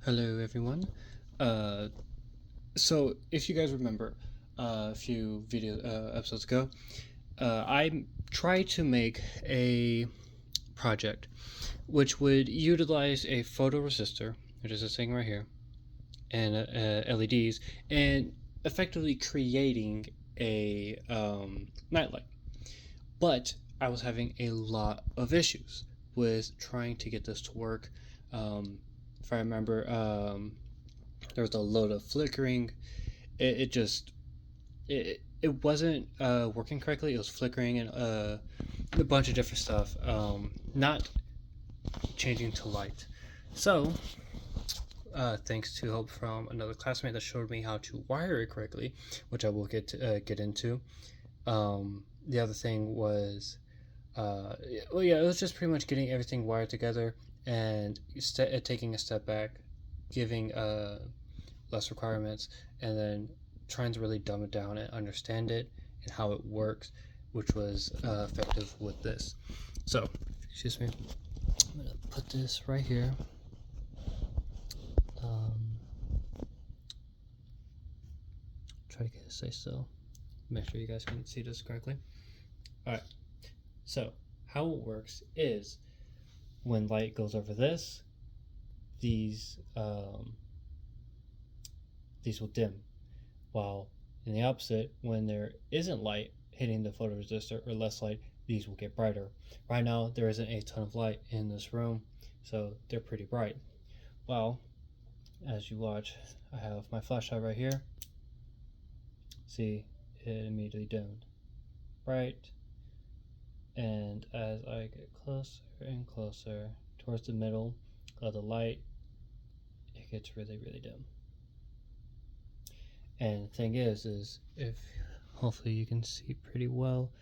Hello, everyone. Uh, so, if you guys remember a few video episodes ago, I tried to make a project which would utilize a photoresistor, which is this thing right here, and LEDs, and effectively creating a nightlight. But I was having a lot of issues with trying to get this to work. If I remember, there was a load of flickering. It just it wasn't working correctly. It was flickering and a bunch of different stuff. Not changing to light. So thanks to help from another classmate that showed me how to wire it correctly, which I will get into. The other thing was, it was just pretty much getting everything wired together and taking a step back, giving less requirements, and then trying to really dumb it down and understand it and how it works, which was effective with this. So, excuse me, I'm gonna put this right here. Try to get it to stay still. Make sure you guys can see this correctly. Alright, so how it works is when light goes over this, these will dim, while in the opposite, when there isn't light hitting the photoresistor or less light, these will get brighter. Right now there isn't a ton of light in this room, so they're pretty bright. Well, as you watch, I have my flashlight right here. See, it immediately dimmed bright, and as I get closer and closer towards the middle of the light, it gets really dim. And the thing is if hopefully you can see pretty well,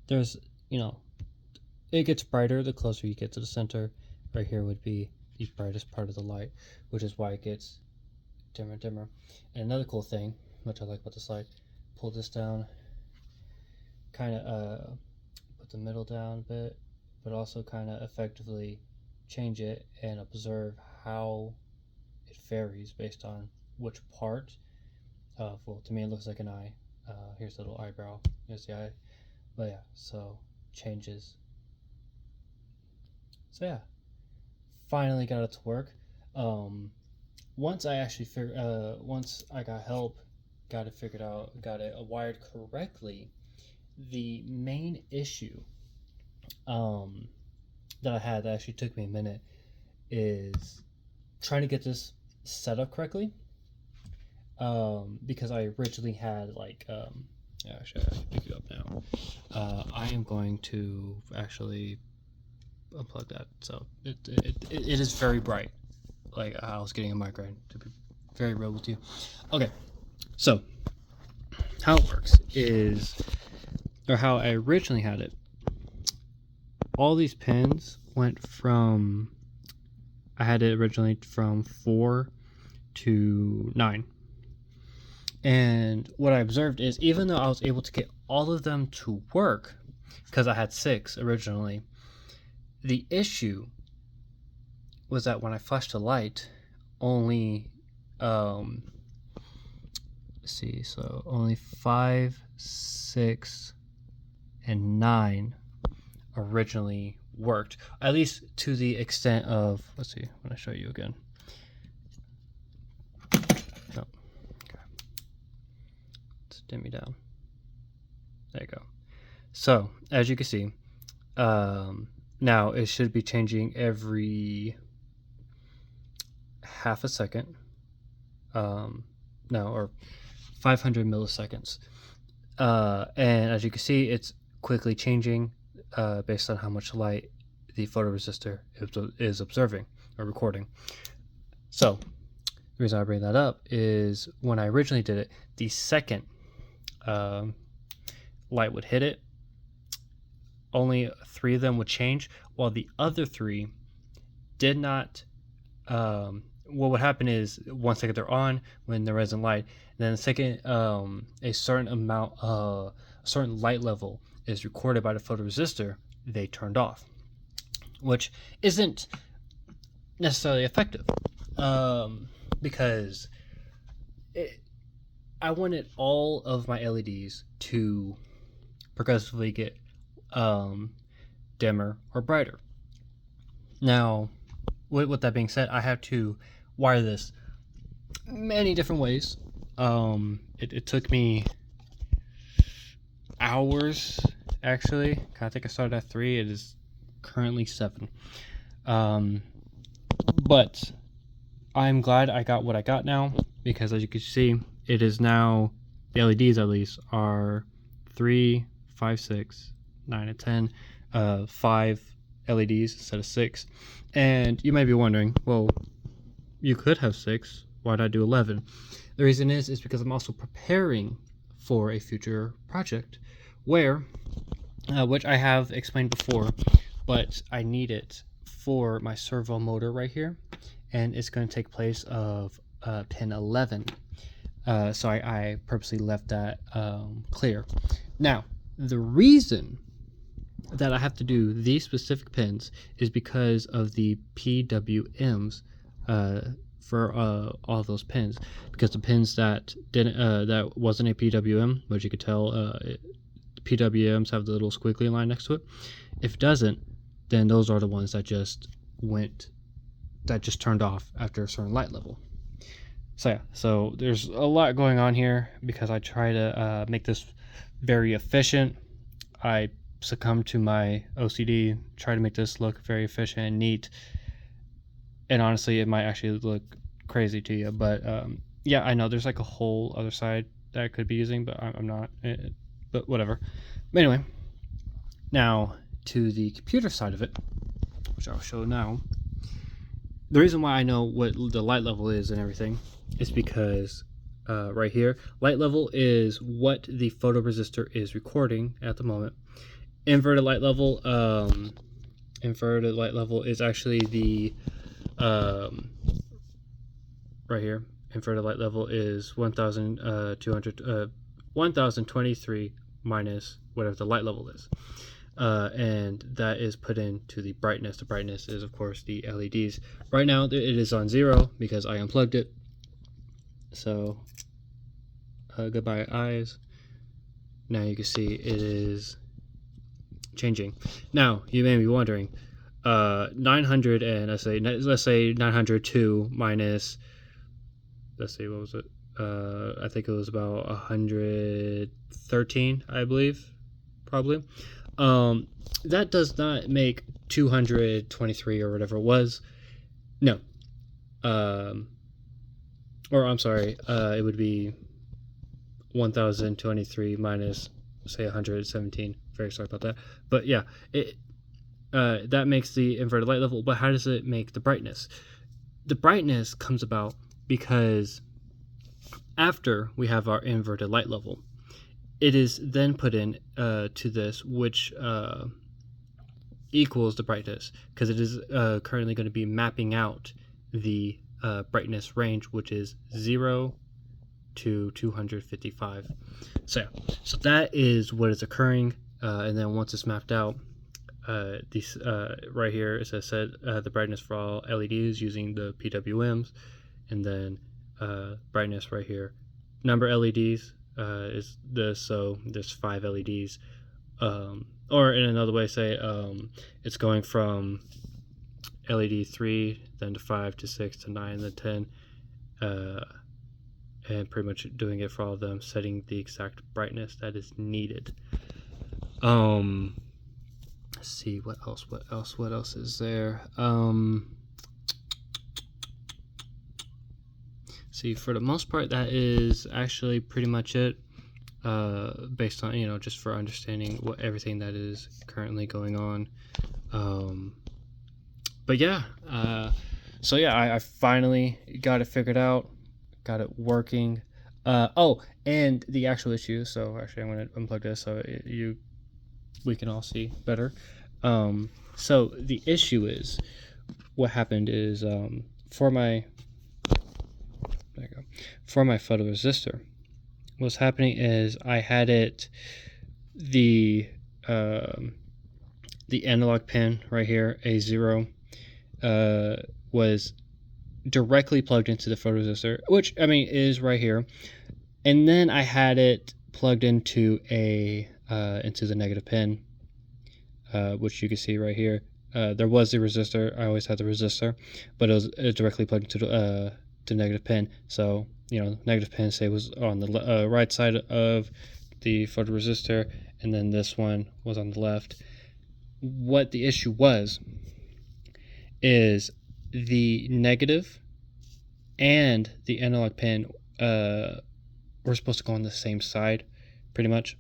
there's, it gets brighter the closer you get to the center. Right here would be the brightest part of the light, which is why it gets dimmer. And another cool thing, which I like about this light, pull this down, kind of put the middle down a bit, but also kind of effectively change it and observe how it varies based on which part. Well, to me it looks like an eye. Here's the little eyebrow, here's the eye. But yeah, so changes. So yeah, finally got it to work. Once I actually once I got help, got it figured out, got it wired correctly, the main issue that I had that actually took me a minute is trying to get this set up correctly, because I originally had actually I can pick you up now. I am going to actually unplug that, so it is very bright. Like, I was getting a migraine, to be very real with you. Okay, so how it works is, or how I originally had it, all these pins went from, I had it originally from 4 to 9. And what I observed is, even though I was able to get all of them to work, because I had 6 originally, the issue was that when I flashed the light, only only 5, 6, and 9 originally worked, at least to the extent of, let's see, when I show you again. No. Okay. Let's dim me down. There you go. So as you can see, now it should be changing every half a second, or 500 milliseconds, and as you can see, it's quickly changing based on how much light the photoresistor is observing or recording. So the reason I bring that up is, when I originally did it, the second light would hit it, only 3 of them would change, while the other 3 did not. What would happen is, 1 second they're on when there isn't light, and then the second a certain light level is recorded by the photoresistor, they turned off, which isn't necessarily effective, because I wanted all of my LEDs to progressively get dimmer or brighter. Now, with that being said, I have to wire this many different ways. It took me hours, actually. I think I started at 3. It is currently 7. But I'm glad I got what I got now, because as you can see, it is now, the LEDs at least, are 3, 5, 6, 9, and 10. 5 LEDs instead of 6. And you might be wondering, well, you could have 6. Why not do 11? The reason is because I'm also preparing for a future project where, which I have explained before, but I need it for my servo motor right here, and it's going to take place of pin 11. So I purposely left that clear. Now, the reason that I have to do these specific pins is because of the PWMs for all those pins. Because the pins that didn't that wasn't a PWM, which you could tell, PWMs have the little squiggly line next to it. If it doesn't, then those are the ones that just turned off after a certain light level. So yeah, so there's a lot going on here because I try to make this very efficient. I succumb to my OCD, try to make this look very efficient and neat. And honestly, it might actually look crazy to you, but yeah, I know there's like a whole other side that I could be using, but I'm not. But whatever. But anyway, now to the computer side of it, which I'll show now. The reason why I know what the light level is and everything is because right here, light level is what the photoresistor is recording at the moment. Inverted light level is actually the right here. Inverted light level is 1023 minus whatever the light level is, and that is put into the brightness. The brightness is of course the LEDs. Right now it is on 0 because I unplugged it. So goodbye eyes. Now you can see it is changing. Now you may be wondering, 900 and let's say 902 minus, let's see, what was it? I think it was about 113, I believe, probably. That does not make 223 or whatever it was. No. Or I'm sorry, it would be 1023 minus, say, 117. Very sorry about that. But yeah, that makes the inverted light level. But how does it make the brightness? The brightness comes about because after we have our inverted light level, it is then put in to this, which equals the brightness, because it is currently going to be mapping out the brightness range, which is 0 to 255. So that is what is occurring, and then once it's mapped out, these right here, as I said, the brightness for all LEDs using the PWMs, and then brightness right here, number LEDs is this, so there's 5 LEDs, or in another way, say it's going from LED 3, then to 5, to 6, to 9, then 10, and pretty much doing it for all of them, setting the exact brightness that is needed. Let's see, what else is there? See, for the most part, that is actually pretty much it, based on, just for understanding what everything that is currently going on. But yeah, so yeah, I finally got it figured out, got it working. Oh, and the actual issue, so actually I'm going to unplug this so we can all see better. So the issue is, what happened is, for my photoresistor, what's happening is I had it, the analog pin right here, A0, was directly plugged into the photoresistor, which I mean is right here, and then I had it plugged into into the negative pin, which you can see right here. There was the resistor. I always had the resistor, but it was directly plugged into the negative pin. So negative pin, say, was on the right side of the photoresistor, and then this one was on the left. What the issue was is the negative and the analog pin were supposed to go on the same side, pretty much,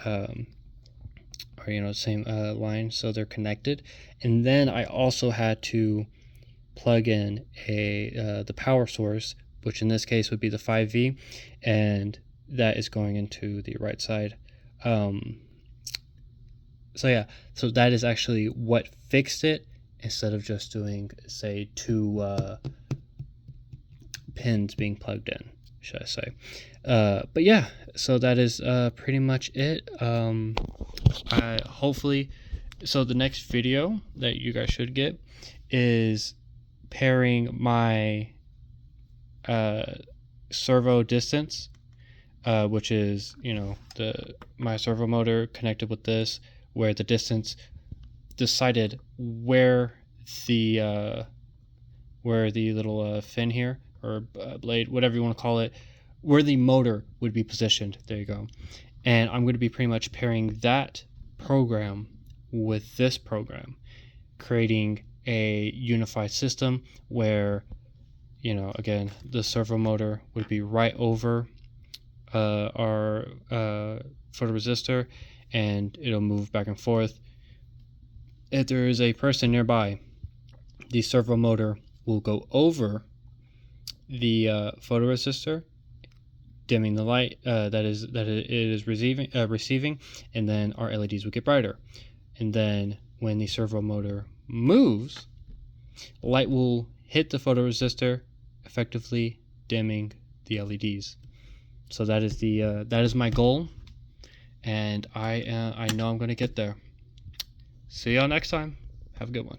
or same line, so they're connected. And then I also had to plug in the power source, which in this case would be the 5V, and that is going into the right side. So that is actually what fixed it, instead of just doing, say, two pins being plugged in, should I say. But yeah, so that is pretty much it. Hopefully, so the next video that you guys should get is pairing my servo distance, which is my servo motor connected with this, where the distance decided where the little fin here, or blade, whatever you want to call it, where the motor would be positioned. There you go. And I'm going to be pretty much pairing that program with this program, creating a unified system where again, the servo motor would be right over our photoresistor, and it'll move back and forth. If there is a person nearby, the servo motor will go over the photoresistor, dimming the light that it is receiving, and then our LEDs will get brighter. And then when the servo motor moves, light will hit the photoresistor, effectively dimming the LEDs. So that is my goal, and I know I'm going to get there. See y'all next time. Have a good one.